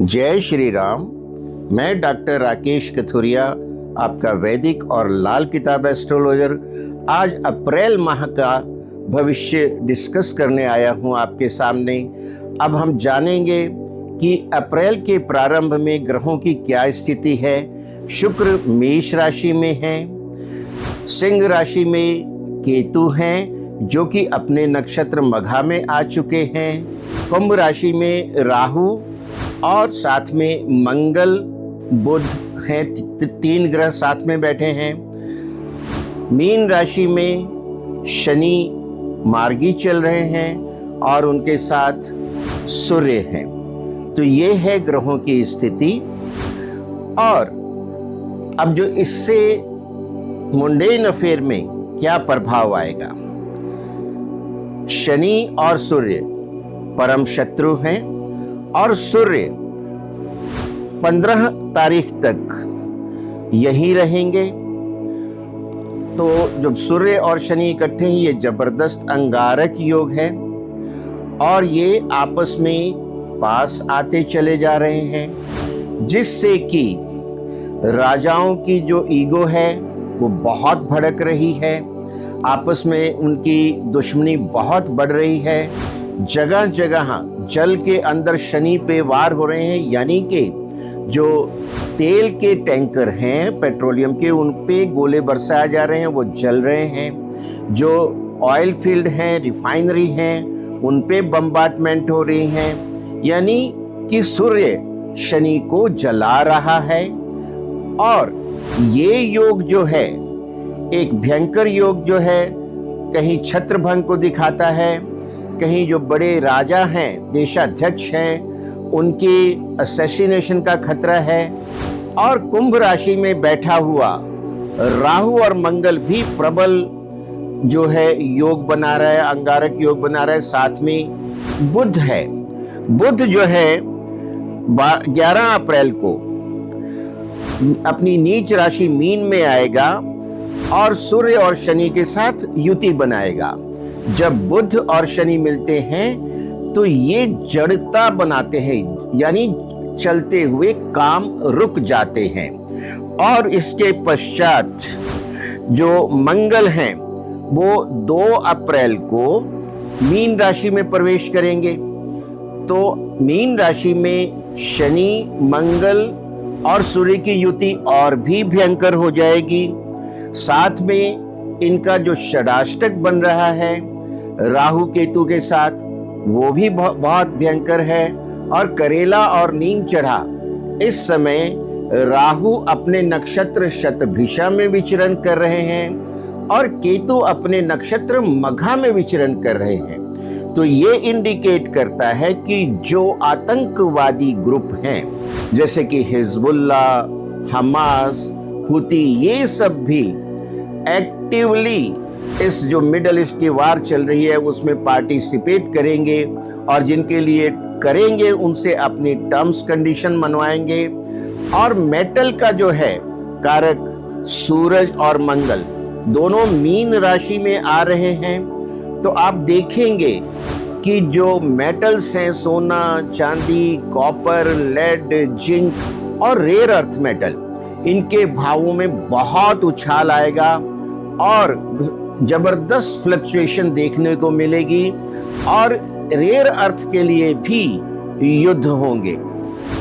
जय श्री राम। मैं डॉक्टर राकेश कथुरिया, आपका वैदिक और लाल किताब एस्ट्रोलॉजर, आज अप्रैल माह का भविष्य डिस्कस करने आया हूं आपके सामने। अब हम जानेंगे कि अप्रैल के प्रारंभ में ग्रहों की क्या स्थिति है। शुक्र मेष राशि में है, सिंह राशि में केतु हैं जो कि अपने नक्षत्र मघा में आ चुके हैं, कुंभ राशि में राहु और साथ में मंगल बुध हैं, तीन ग्रह साथ में बैठे हैं। मीन राशि में शनि मार्गी चल रहे हैं और उनके साथ सूर्य हैं। तो ये है ग्रहों की स्थिति। और अब जो इससे मुंडेन अफेयर में क्या प्रभाव आएगा। शनि और सूर्य परम शत्रु हैं और सूर्य 15 तारीख तक यही रहेंगे। तो जब सूर्य और शनि इकट्ठे हैं, ये जबरदस्त अंगारक योग है और ये आपस में पास आते चले जा रहे हैं, जिससे कि राजाओं की जो ईगो है वो बहुत भड़क रही है, आपस में उनकी दुश्मनी बहुत बढ़ रही है। जगह जगह जल के अंदर शनि पे वार हो रहे हैं, यानी कि जो तेल के टैंकर हैं पेट्रोलियम के, उन पे गोले बरसाए जा रहे हैं, वो जल रहे हैं। जो ऑयल फील्ड हैं, रिफाइनरी हैं, उन पे बम्बार्डमेंट हो रही हैं, यानी कि सूर्य शनि को जला रहा है। और ये योग जो है एक भयंकर योग जो है, कहीं छत्रभंग को दिखाता है, कहीं जो बड़े राजा हैं, देशाध्यक्ष हैं, उनकी असैसिनेशन का खतरा है। और कुंभ राशि में बैठा हुआ राहु और मंगल भी प्रबल जो है योग बना रहा है, अंगारक योग बना रहा है। साथ में बुध है। बुध जो है 11 अप्रैल को अपनी नीच राशि मीन में आएगा और सूर्य और शनि के साथ युति बनाएगा। जब बुध और शनि मिलते हैं तो ये जड़ता बनाते हैं, यानी चलते हुए काम रुक जाते हैं। और इसके पश्चात जो मंगल हैं वो 2 अप्रैल को मीन राशि में प्रवेश करेंगे। तो मीन राशि में शनि, मंगल और सूर्य की युति और भी भयंकर हो जाएगी। साथ में इनका जो षडाष्टक बन रहा है राहु केतु के साथ, वो भी बहुत भयंकर है। और करेला और नीम चढ़ा इस समय राहु अपने नक्षत्र शतभिषा में विचरण कर रहे हैं और केतु अपने नक्षत्र मघा में विचरण कर रहे हैं। तो ये इंडिकेट करता है कि जो आतंकवादी ग्रुप हैं जैसे कि हिजबुल्ला, हमास, हुती, ये सब भी एक्टिवली इस जो मिडल ईस्ट की वार चल रही है उसमें पार्टिसिपेट करेंगे और जिनके लिए करेंगे उनसे अपनी टर्म्स कंडीशन मनवाएंगे। और मेटल का जो है कारक सूरज और मंगल दोनों मीन राशि में आ रहे हैं। तो आप देखेंगे कि जो मेटल्स हैं, सोना, चांदी, कॉपर, लेड, जिंक और रेयर अर्थ मेटल, इनके भावों में बहुत उछाल आएगा और जबरदस्त फ्लक्चुएशन देखने को मिलेगी। और रेयर अर्थ के लिए भी युद्ध होंगे।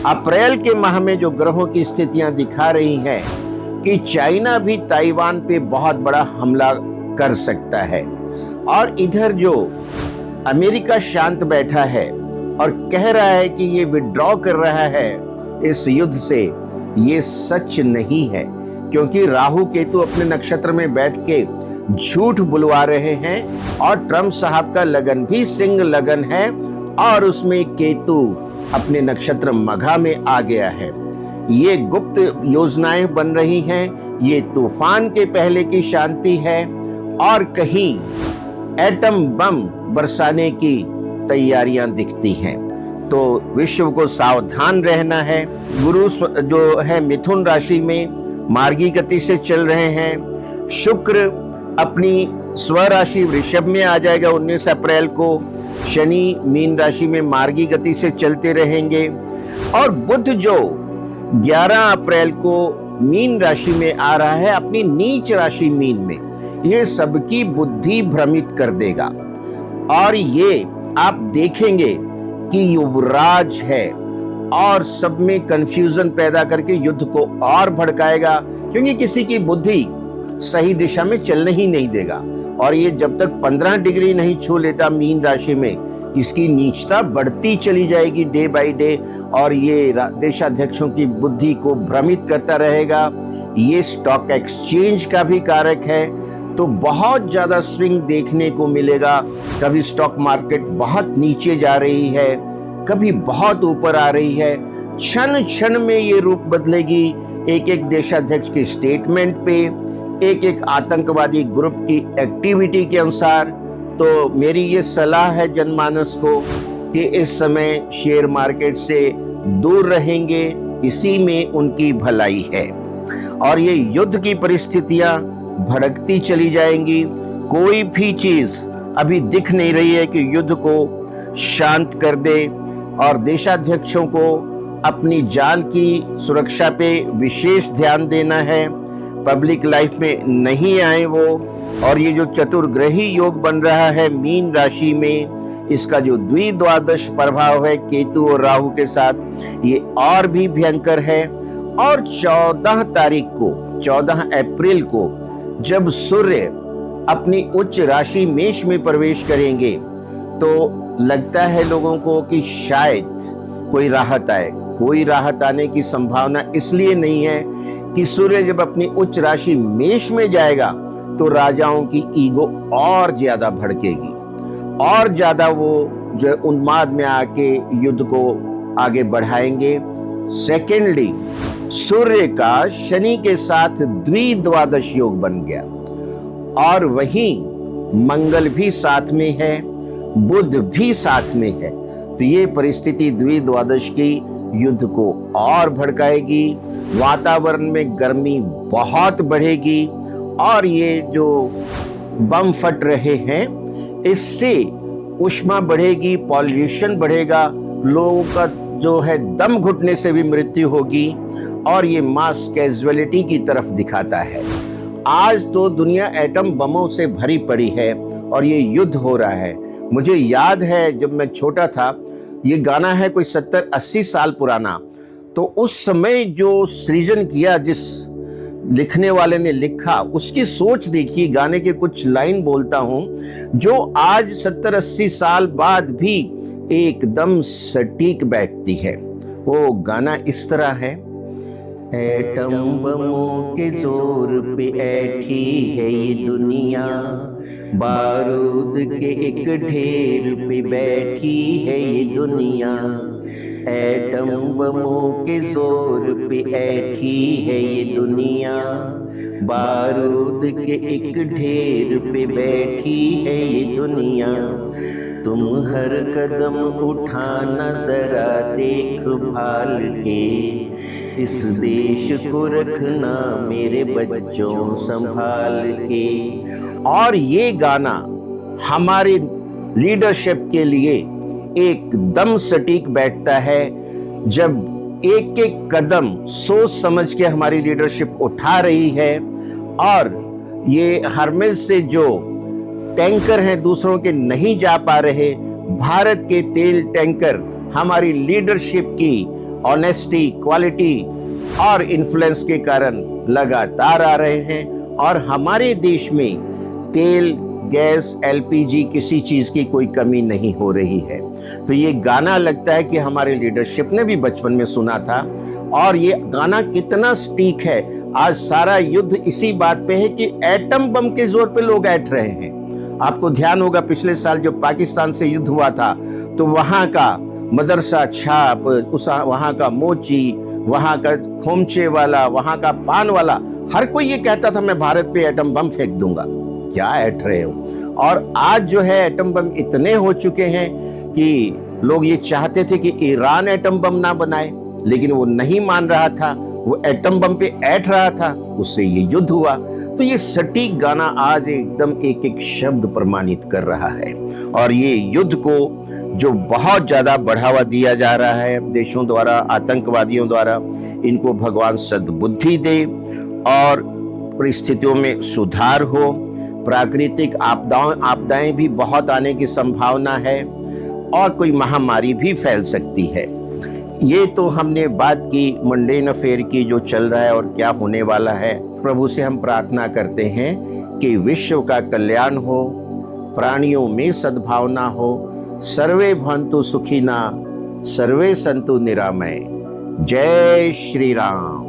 अप्रैल के माह में जो ग्रहों की स्थितियां दिखा रही हैं कि चाइना भी ताइवान पे बहुत बड़ा हमला कर सकता है। और इधर जो अमेरिका शांत बैठा है और कह रहा है कि ये विड्रॉ कर रहा है इस युद्ध से, ये सच नहीं है, क्योंकि राहु केतु अपने नक्षत्र में बैठ के झूठ बुलवा रहे हैं। और ट्रम्प साहब का लगन भी सिंह लगन है और उसमें केतु अपने नक्षत्र मघा में आ गया है। ये गुप्त योजनाएं बन रही हैं, ये तूफान के पहले की शांति है और कहीं एटम बम बरसाने की तैयारियां दिखती हैं। तो विश्व को सावधान रहना है। गुरु जो है मिथुन राशि में मार्गी गति से चल रहे हैं। शुक्र अपनी स्वराशि वृषभ में आ जाएगा 19 अप्रैल को। शनि मीन राशि में मार्गी गति से चलते रहेंगे। और बुध जो 11 अप्रैल को मीन राशि में आ रहा है, अपनी नीच राशि मीन में, ये सबकी बुद्धि भ्रमित कर देगा। और ये आप देखेंगे कि युवराज है और सब में कंफ्यूजन पैदा करके युद्ध को और भड़काएगा, क्योंकि किसी की बुद्धि सही दिशा में चलने ही नहीं देगा। और ये जब तक 15 डिग्री नहीं छू लेता मीन राशि में, इसकी नीचता बढ़ती चली जाएगी डे बाय डे, और ये देशाध्यक्षों की बुद्धि को भ्रमित करता रहेगा। ये स्टॉक एक्सचेंज का भी कारक है, तो बहुत ज्यादा स्विंग देखने को मिलेगा। कभी स्टॉक मार्केट बहुत नीचे जा रही है, कभी बहुत ऊपर आ रही है। क्षण क्षण में ये रूप बदलेगी, एक एक देशाध्यक्ष के स्टेटमेंट पे, एक एक आतंकवादी ग्रुप की एक्टिविटी के अनुसार। तो मेरी ये सलाह है जनमानस को कि इस समय शेयर मार्केट से दूर रहेंगे, इसी में उनकी भलाई है। और ये युद्ध की परिस्थितियां भड़कती चली जाएंगी। कोई भी चीज अभी दिख नहीं रही है कि युद्ध को शांत कर दे, और देशाध्यक्षों को अपनी जान की सुरक्षा पे विशेष ध्यान देना है। पब्लिक लाइफ में नहीं आए वो। और ये जो चतुर्ग्रही योग बन रहा है मीन राशि में, इसका जो द्विद्वादश प्रभाव है केतु और राहु के साथ, ये और भी भयंकर है। और 14 तारीख को, 14 अप्रैल को जब सूर्य अपनी उच्च राशि मेष में प्रवेश करेंगे, तो लगता है लोगों को कि शायद कोई राहत आए। कोई राहत आने की संभावना इसलिए नहीं है कि सूर्य जब अपनी उच्च राशि मेष में जाएगा तो राजाओं की ईगो और ज्यादा भड़केगी, और ज्यादा वो जो उन्माद में आके युद्ध को आगे बढ़ाएंगे। सेकेंडली, सूर्य का शनि के साथ द्विद्वादश योग बन गया, और वहीं मंगल भी साथ में है, बुध भी साथ में है। तो ये परिस्थिति द्विद्वादश की युद्ध को और भड़काएगी। वातावरण में गर्मी बहुत बढ़ेगी, और ये जो बम फट रहे हैं इससे ऊष्मा बढ़ेगी, पॉल्यूशन बढ़ेगा, लोगों का जो है दम घुटने से भी मृत्यु होगी, और ये मास कैजुअलिटी की तरफ दिखाता है। आज तो दुनिया एटम बमों से भरी पड़ी है और ये युद्ध हो रहा है। मुझे याद है जब मैं छोटा था, ये गाना है कोई 70-80 साल पुराना, तो उस समय जो सृजन किया, जिस लिखने वाले ने लिखा, उसकी सोच देखिए। गाने के कुछ लाइन बोलता हूं जो आज 70-80 साल बाद भी एकदम सटीक बैठती है। वो गाना इस तरह है, एटम बमों के जोर पे ऐठी है ये दुनिया, बारूद के एक ढेर पे बैठी है ये दुनिया, एटम बमों के जोर पे ऐठी है ये दुनिया, बारूद के एक ढेर पे बैठी है ये दुनिया, तुम हर कदम उठाना जरा देख भाल के, इस देश को रखना मेरे बच्चों संभाल के। और ये गाना हमारे लीडरशिप के लिए एकदम सटीक बैठता है। जब एक एक कदम सोच समझ के हमारी लीडरशिप उठा रही है, और ये हरमेज से जो टैंकर हैं दूसरों के नहीं जा पा रहे, भारत के तेल टैंकर हमारी लीडरशिप की ऑनेस्टी, क्वालिटी और इन्फ्लुएंस के कारण लगातार आ रहे हैं, और हमारे देश में तेल, गैस, एलपीजी किसी चीज की कोई कमी नहीं हो रही है। तो ये गाना लगता है कि हमारे लीडरशिप ने भी बचपन में सुना था, और ये गाना कितना सटीक है। आज सारा युद्ध इसी बात पे है कि एटम बम के जोर पे लोग ऐठ रहे हैं। आपको ध्यान होगा पिछले साल जो पाकिस्तान से युद्ध हुआ था, तो वहां का मदरसा छाप, वहां का मोची, वहां का खोमचे वाला, वहां का पान वाला, हर कोई ये कहता था मैं भारत पे एटम बम फेंक दूंगा। क्या ऐठ रहे हो? और आज जो है एटम बम इतने हो चुके हैं कि लोग ये चाहते थे कि ईरान एटम बम ना बनाए, लेकिन वो नहीं मान रहा था, वो एटम बम पे ऐठ रहा था, उससे ये युद्ध हुआ। तो ये सटीक गाना आज एकदम एक एक शब्द प्रमाणित कर रहा है। और ये युद्ध को जो बहुत ज़्यादा बढ़ावा दिया जा रहा है देशों द्वारा, आतंकवादियों द्वारा, इनको भगवान सद्बुद्धि दे और परिस्थितियों में सुधार हो। प्राकृतिक आपदाएं भी बहुत आने की संभावना है और कोई महामारी भी फैल सकती है। ये तो हमने बात की मंडेन अफेयर की, जो चल रहा है और क्या होने वाला है। प्रभु से हम प्रार्थना करते हैं कि विश्व का कल्याण हो, प्राणियों में सद्भावना हो, सर्वे भवन्तु सुखिनः, सर्वे सन्तु निरामय। जय श्री राम।